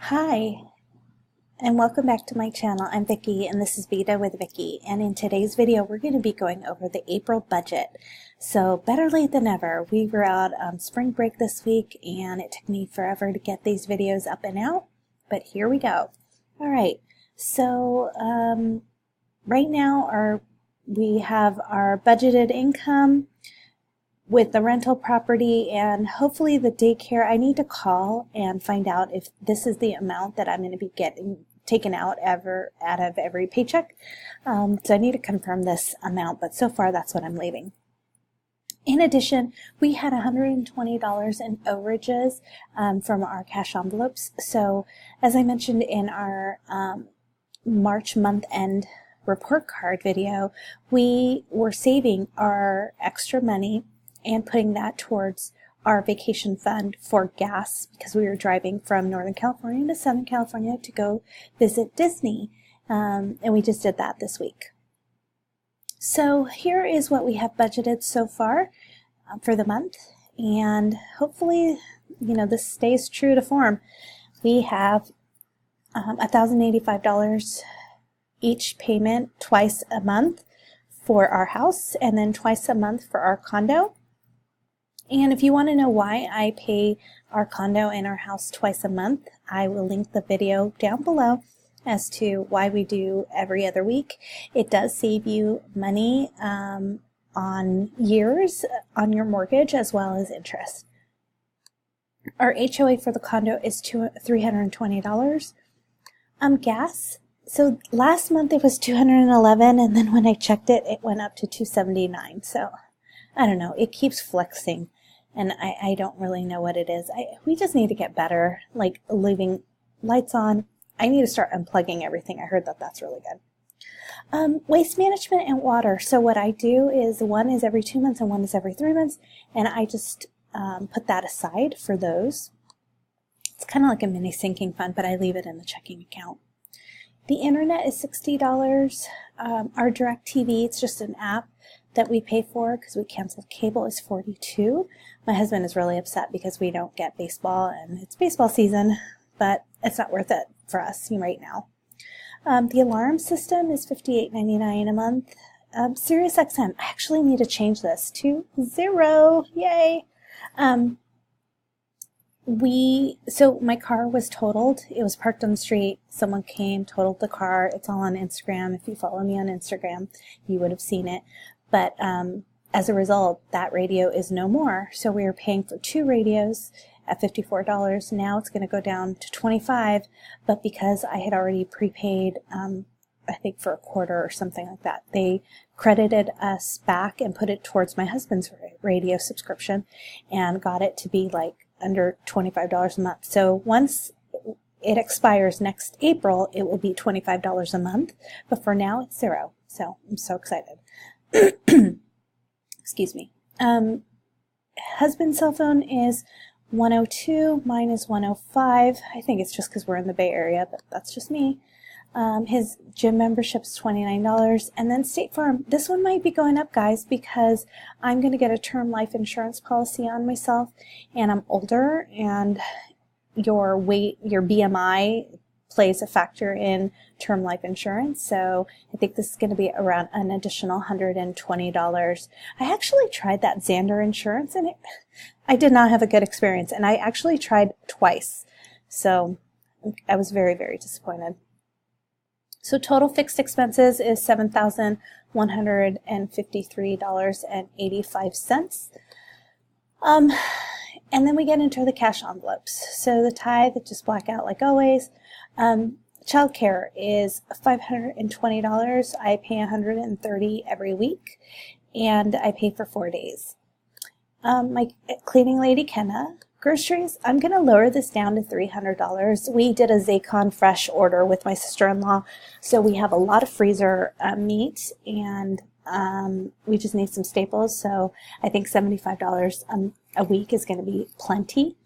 Hi, and welcome back to my channel. I'm Vicki, and this is Vita with Vicki. And in today's video, we're going to be going over the April budget. So better late than never. We were out on spring break this week, and it took me forever to get these videos up and out, but here we go. All right, so right now we have our budgeted income with the rental property and hopefully the daycare. I need to call and find out if this is the amount that I'm going to be getting taken out out of every paycheck. So I need to confirm this amount, but so far that's what I'm leaving. In addition, we had $120 in overages from our cash envelopes. So as I mentioned in our March month end report card video, we were saving our extra money and putting that towards our vacation fund for gas because we were driving from Northern California to Southern California to go visit Disney. And we just did that this week. So here is what we have budgeted so far for the month. And hopefully, this stays true to form. We have $1,085 each payment twice a month for our house and then twice a month for our condo. And if you want to know why I pay our condo and our house twice a month, I will link the video down below as to why we do every other week. It does save you money on years on your mortgage as well as interest. Our HOA for the condo is $320. Gas. So last month it was $211, and then when I checked it, it went up to $279. So I don't know. It keeps flexing, and I don't really know what it is. We just need to get better, like leaving lights on. I need to start unplugging everything. I heard that that's really good. Waste management and water. So what I do is one is every 2 months and one is every 3 months, and I just put that aside for those. It's kind of like a mini sinking fund, but I leave it in the checking account. The internet is $60. Our DirecTV, it's just an app that we pay for because we canceled cable, is $42. My husband is really upset because we don't get baseball, and it's baseball season, but it's not worth it for us right now. The alarm system is $58.99 a month. SiriusXM, I actually need to change this to 0. Yay! So my car was totaled. It was parked on the street. Someone came, totaled the car. It's all on Instagram. If you follow me on Instagram, you would have seen it. But as a result, that radio is no more. So we were paying for 2 radios at $54. Now it's going to go down to $25. But because I had already prepaid, I think for a quarter or something like that, they credited us back and put it towards my husband's radio subscription and got it to be like under $25 a month. So once it expires next April, it will be $25 a month. But for now, it's 0. So I'm so excited. Excuse me. Husband's cell phone is 102. Mine is 105. I think it's just because we're in the Bay Area, but that's just me. His gym membership is $29. And then State Farm. This one might be going up, guys, because I'm going to get a term life insurance policy on myself, and I'm older, and your weight, your BMI plays a factor in term life insurance. So I think this is going to be around an additional $120. I actually tried that Xander insurance, and I did not have a good experience. And I actually tried twice. So I was very, very disappointed. So total fixed expenses is $7,153.85. And then we get into the cash envelopes. So the tithe, just black out like always. Childcare is $520. I pay $130 every week, and I pay for 4 days. My cleaning lady, Kenna. Groceries, I'm going to lower this down to $300. We did a Zaycon Fresh order with my sister-in-law, so we have a lot of freezer meat, and we just need some staples, so I think $75 a week is going to be plenty.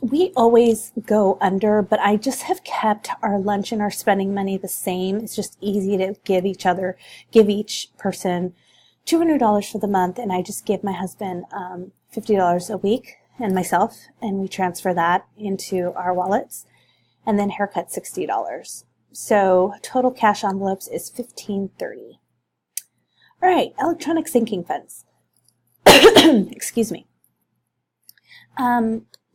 We always go under, but I just have kept our lunch and our spending money the same. It's just easy to give each person $200 for the month, and I just give my husband $50 a week, and myself, and we transfer that into our wallets, and then haircut $60. So total cash envelopes is $15.30. All right, electronic sinking funds. Excuse me.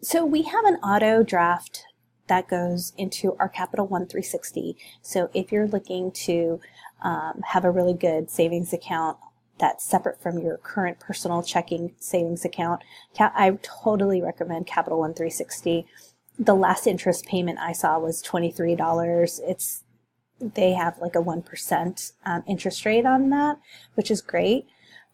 So we have an auto draft that goes into our Capital One 360. So if you're looking to have a really good savings account that's separate from your current personal checking savings account, I totally recommend Capital One 360. The last interest payment I saw was $23. They have like a 1% interest rate on that, which is great.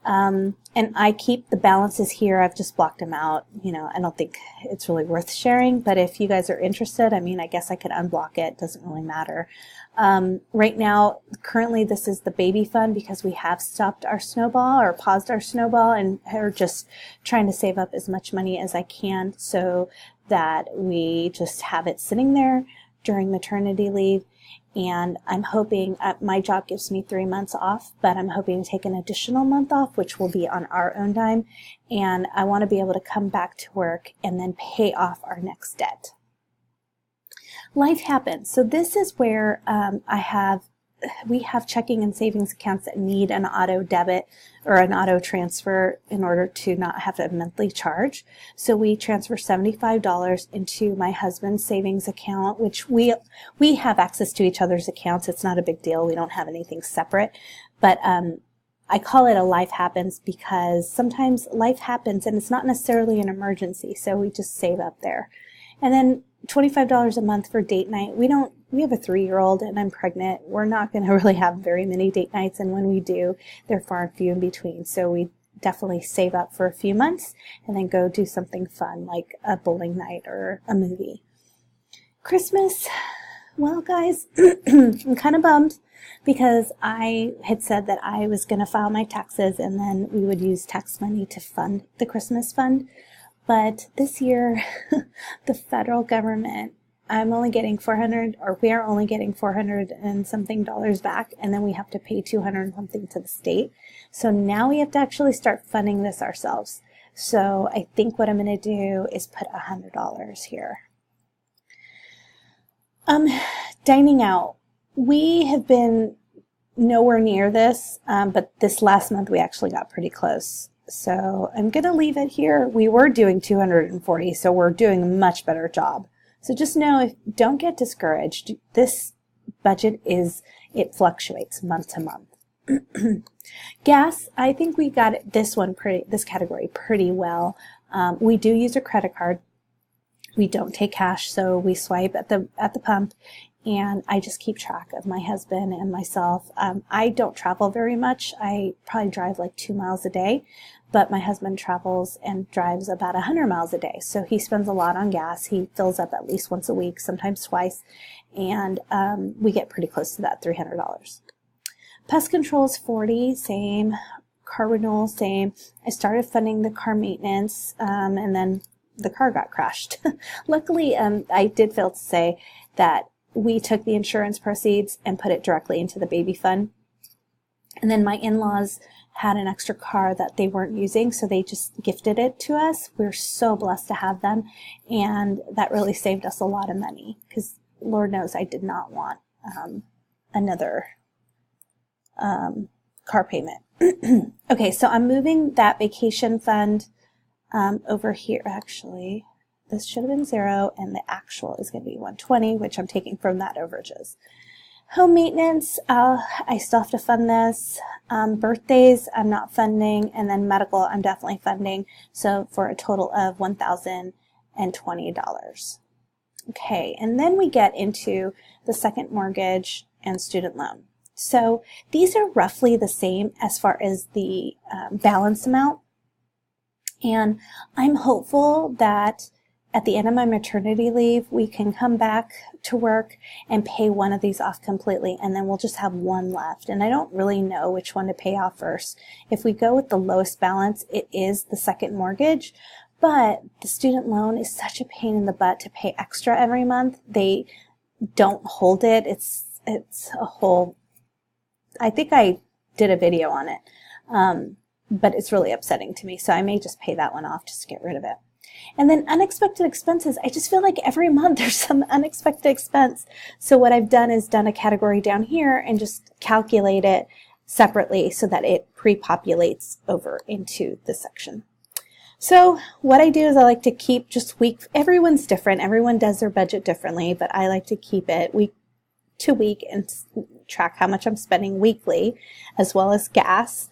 And I keep the balances here. I've just blocked them out. You know, I don't think it's really worth sharing, but if you guys are interested, I mean, I guess I could unblock it. Doesn't really matter. Right now, currently, this is the baby fund because we have stopped our snowball or paused our snowball and are just trying to save up as much money as I can so that we just have it sitting there during maternity leave. And I'm hoping, my job gives me 3 months off, but I'm hoping to take an additional month off, which will be on our own dime. And I want to be able to come back to work and then pay off our next debt. Life happens. So this is where we have checking and savings accounts that need an auto debit or an auto transfer in order to not have a monthly charge. So we transfer $75 into my husband's savings account, which we have access to each other's accounts. It's not a big deal. We don't have anything separate. But I call it a life happens because sometimes life happens and it's not necessarily an emergency. So we just save up there. And then $25 a month for date night. We have a 3-year-old and I'm pregnant. We're not going to really have very many date nights. And when we do, they're far and few in between. So we definitely save up for a few months and then go do something fun like a bowling night or a movie. Christmas. Well, guys, I'm kind of bummed because I had said that I was going to file my taxes and then we would use tax money to fund the Christmas fund. But this year, the federal government, we are only getting $400 and something back, and then we have to pay $200 and something to the state. So now we have to actually start funding this ourselves. So I think what I'm going to do is put $100 here. Dining out. We have been nowhere near this, but this last month we actually got pretty close. So I'm going to leave it here. We were doing 240, so we're doing a much better job. So just know, don't get discouraged. This budget it fluctuates month to month. Gas, I think we got this category pretty well. We do use a credit card. We don't take cash, so we swipe at the pump. And I just keep track of my husband and myself. I don't travel very much. I probably drive like 2 miles a day, but my husband travels and drives about 100 miles a day. So he spends a lot on gas. He fills up at least once a week, sometimes twice. And we get pretty close to that $300. Pest control is $40, same. Car renewal, same. I started funding the car maintenance, and then the car got crashed. Luckily, I did fail to say that we took the insurance proceeds and put it directly into the baby fund. And then my in-laws had an extra car that they weren't using, so they just gifted it to us. We're so blessed to have them, and that really saved us a lot of money because Lord knows I did not want another car payment. Okay, so I'm moving that vacation fund over here. Actually, this should have been 0, and the actual is going to be 120, which I'm taking from that overages. Home maintenance, I still have to fund this. Birthdays, I'm not funding, and then medical, I'm definitely funding. So for a total of $1,020. Okay, and then we get into the second mortgage and student loan. So these are roughly the same as far as the balance amount. And I'm hopeful that at the end of my maternity leave, we can come back to work and pay one of these off completely, and then we'll just have one left. And I don't really know which one to pay off first. If we go with the lowest balance, it is the second mortgage, but the student loan is such a pain in the butt to pay extra every month. They don't hold it. It's a whole, I think I did a video on it, but it's really upsetting to me. So I may just pay that one off just to get rid of it. And then unexpected expenses. I just feel like every month there's some unexpected expense. So what I've done is done a category down here and just calculate it separately so that it pre-populates over into the section. So what I do is I like to keep just everyone's different. Everyone does their budget differently, but I like to keep it week to week and track how much I'm spending weekly, as well as gas.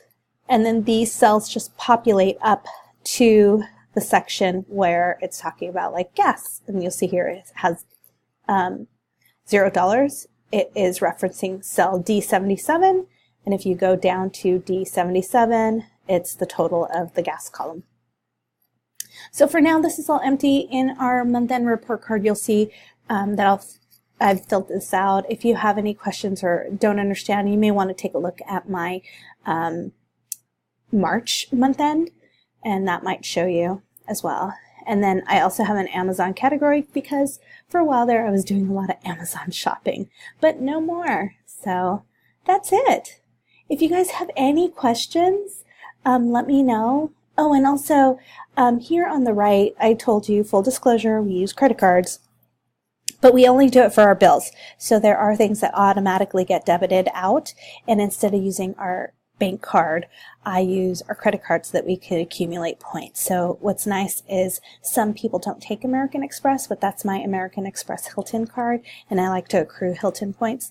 And then these cells just populate up to the section where it's talking about like gas. And you'll see here it has $0. It is referencing cell D77. And if you go down to D77, it's the total of the gas column. So for now, this is all empty. In our month-end report card, you'll see that I've filled this out. If you have any questions or don't understand, you may want to take a look at my March month-end, and that might show you as well. And then I also have an Amazon category because for a while there I was doing a lot of Amazon shopping, but no more. So that's it. If you guys have any questions, let me know. Oh, and also here on the right, I told you, full disclosure, we use credit cards, but we only do it for our bills. So there are things that automatically get debited out, and instead of using our bank card, I use our credit card so that we can accumulate points. So what's nice is some people don't take American Express, but that's my American Express Hilton card, and I like to accrue Hilton points.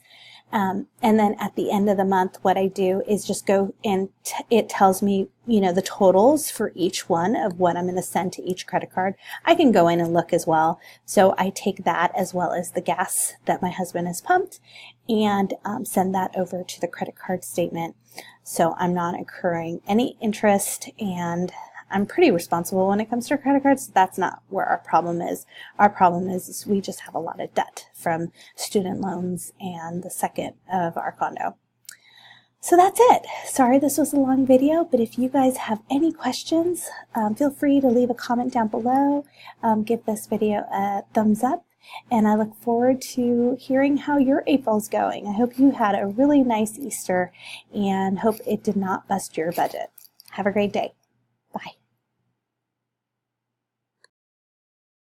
And then at the end of the month, what I do is just go and it tells me, you know, the totals for each one of what I'm going to send to each credit card. I can go in and look as well. So I take that as well as the gas that my husband has pumped and send that over to the credit card statement. So I'm not incurring any interest, and I'm pretty responsible when it comes to credit cards. That's not where our problem is. Our problem is we just have a lot of debt from student loans and the second of our condo. So that's it. Sorry this was a long video, but if you guys have any questions, feel free to leave a comment down below. Give this video a thumbs up, and I look forward to hearing how your April's going. I hope you had a really nice Easter and hope it did not bust your budget. Have a great day. Bye.